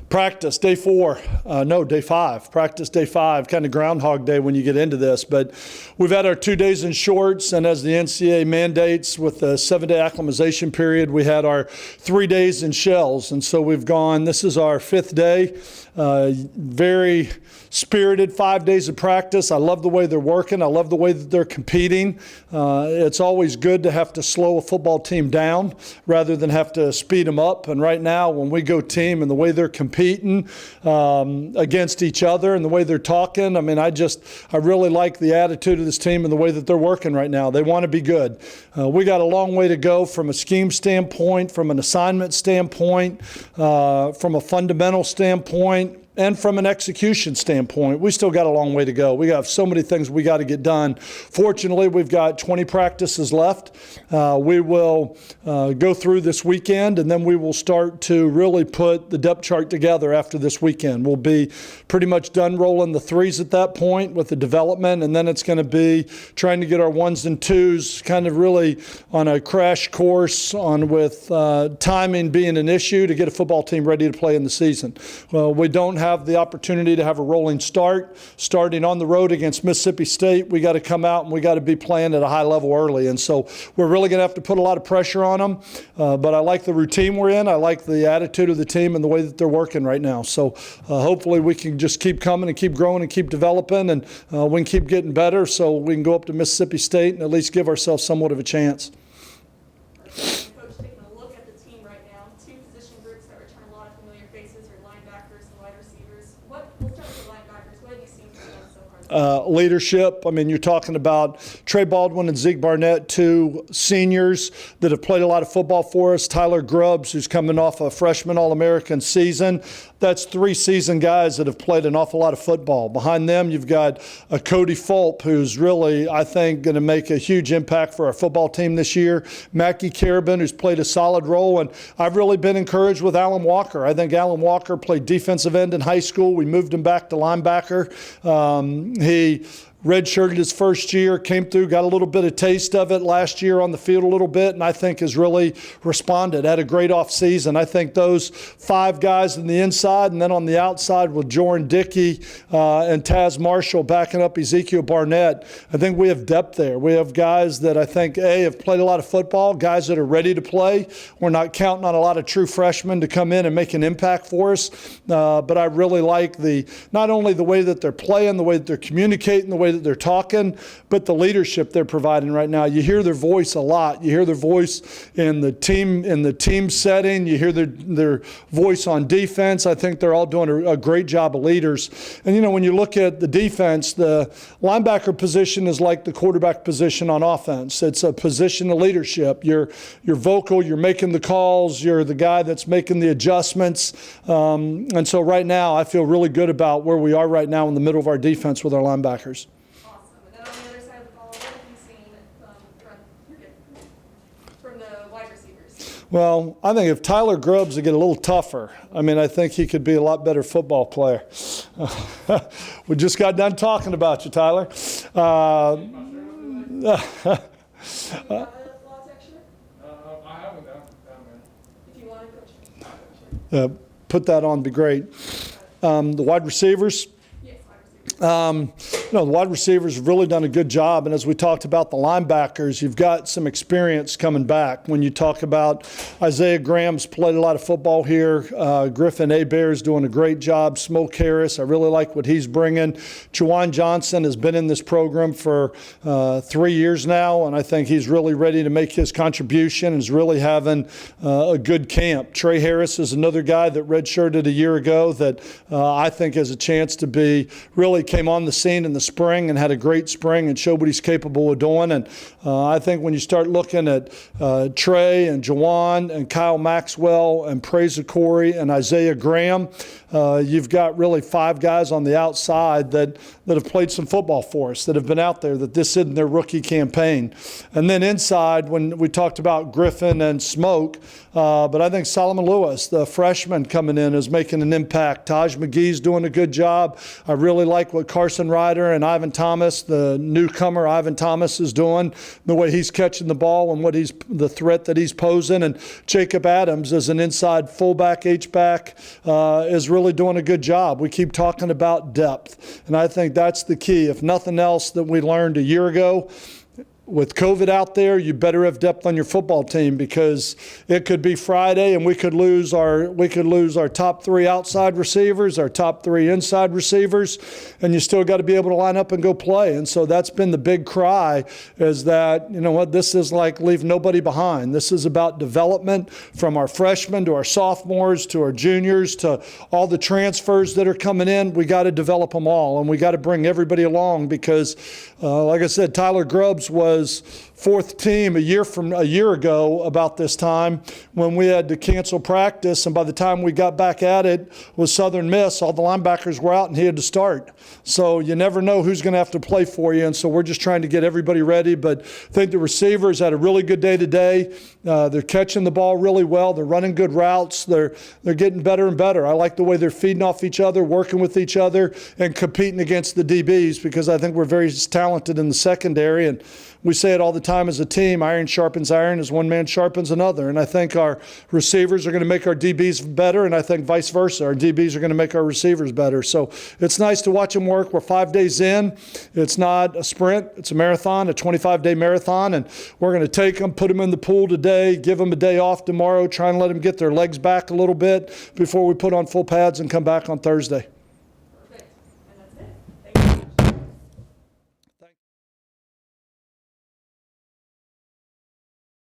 Practice, day 5. Practice, day 5, kind of Groundhog Day when you get into this. But we've had our 2 days in shorts, and as the NCAA mandates with the 7-day acclimatization period, we had our 3 days in shells. And so we've gone, this is our 5th day. Very spirited 5 days of practice. I love the way they're working. I love the way that they're competing. It's always good to have to slow a football team down rather than have to speed them up. And right now, when we go team and the way they're competing against each other and the way they're talking, I mean, I really like the attitude of this team and the way that they're working right now. They want to be good. We got a long way to go from a scheme standpoint, from an assignment standpoint, from a fundamental standpoint, and from an execution standpoint. We still got a long way to go. We have so many things we got to get done. Fortunately, we've got 20 practices left. We will go through this weekend, and then we will start to really put the depth chart together after this weekend. We'll be pretty much done rolling the 3s at that point with the development, and then it's going to be trying to get our 1s and 2s kind of really on a crash course with timing being an issue to get a football team ready to play in the season. Well, we don't have the opportunity to have a rolling start. Starting on the road against Mississippi State, we got to come out and we got to be playing at a high level early. And so we're really going to have to put a lot of pressure on them. But I like the routine we're in. I like the attitude of the team and the way that they're working right now. So hopefully we can just keep coming and keep growing and keep developing, and we can keep getting better so we can go up to Mississippi State and at least give ourselves somewhat of a chance. Leadership. I mean, you're talking about Trey Baldwin and Zeke Barnett, 2 seniors that have played a lot of football for us. Tyler Grubbs, who's coming off a freshman All-American season. That's 3 seasoned guys that have played an awful lot of football. Behind them, you've got a Cody Fulp, who's really, I think, going to make a huge impact for our football team this year. Mackie Carabin, who's played a solid role. And I've really been encouraged with Alan Walker. I think Alan Walker played defensive end in high school. We moved him back to linebacker. He redshirted his first year, came through, got a little bit of taste of it last year on the field a little bit, and I think has really responded. Had a great offseason. I think those 5 guys on the inside, and then on the outside with Jordan Dickey and Taz Marshall backing up Ezekiel Barnett, I think we have depth there. We have guys that I think, have played a lot of football, guys that are ready to play. We're not counting on a lot of true freshmen to come in and make an impact for us, but I really like not only the way that they're playing, the way that they're communicating, the way that they're talking, but the leadership they're providing right now. You hear their voice a lot. You hear their voice in the team setting. You hear their voice on defense. I think they're all doing a great job of leaders. And, when you look at the defense, the linebacker position is like the quarterback position on offense. It's a position of leadership. You're vocal. You're making the calls. You're the guy that's making the adjustments. And so right now, I feel really good about where we are right now in the middle of our defense with our linebackers. Well, I think if Tyler Grubbs would get a little tougher, I think he could be a lot better football player. We just got done talking about you, Tyler. I have one down, man. If you want to coach. Put that on, be great. The wide receivers. The wide receivers have really done a good job. And as we talked about the linebackers, you've got some experience coming back. When you talk about Isaiah Graham's played a lot of football here. Griffin Abear's doing a great job. Smoke Harris, I really like what he's bringing. Juwan Johnson has been in this program for 3 years now, and I think he's really ready to make his contribution and is really having a good camp. Trey Harris is another guy that redshirted a year ago that I think has a chance to be really came on the scene in the spring and had a great spring and showed what he's capable of doing. And I think when you start looking at Trey and Juwan and Kyle Maxwell and Praise Corey and Isaiah Graham, you've got really 5 guys on the outside that have played some football for us, that have been out there, that this isn't their rookie campaign. And then inside, when we talked about Griffin and Smoke, but I think Solomon Lewis, the freshman coming in, is making an impact. Taj McGee's doing a good job. I really like what Carson Ryder Turner and Ivan Thomas, the newcomer Ivan Thomas is doing, the way he's catching the ball and the threat that he's posing. And Jacob Adams as an inside fullback, H-back, is really doing a good job. We keep talking about depth, and I think that's the key. If nothing else that we learned a year ago, with COVID out there, you better have depth on your football team, because it could be Friday and we could lose our top 3 outside receivers, our top 3 inside receivers, and you still got to be able to line up and go play. And so that's been the big cry, is that, you know what, this is like leave nobody behind. This is about development from our freshmen to our sophomores to our juniors to all the transfers that are coming in. We got to develop them all, and we got to bring everybody along, because like I said, Tyler Grubbs was 4th team a year ago about this time, when we had to cancel practice, and by the time we got back at it with Southern Miss, all the linebackers were out and he had to start. So you never know who's going to have to play for you, and so we're just trying to get everybody ready. But I think the receivers had a really good day today. They're catching the ball really well. They're running good routes. They're getting better and better. I like the way they're feeding off each other, working with each other, and competing against the DBs, because I think we're very talented in the secondary. And we say it all the time as a team, iron sharpens iron as one man sharpens another. And I think our receivers are going to make our DBs better, and I think vice versa. Our DBs are going to make our receivers better. So it's nice to watch them work. We're 5 days in. It's not a sprint. It's a marathon, a 25-day marathon. And we're going to take them, put them in the pool today, give them a day off tomorrow, try and let them get their legs back a little bit before we put on full pads and come back on Thursday.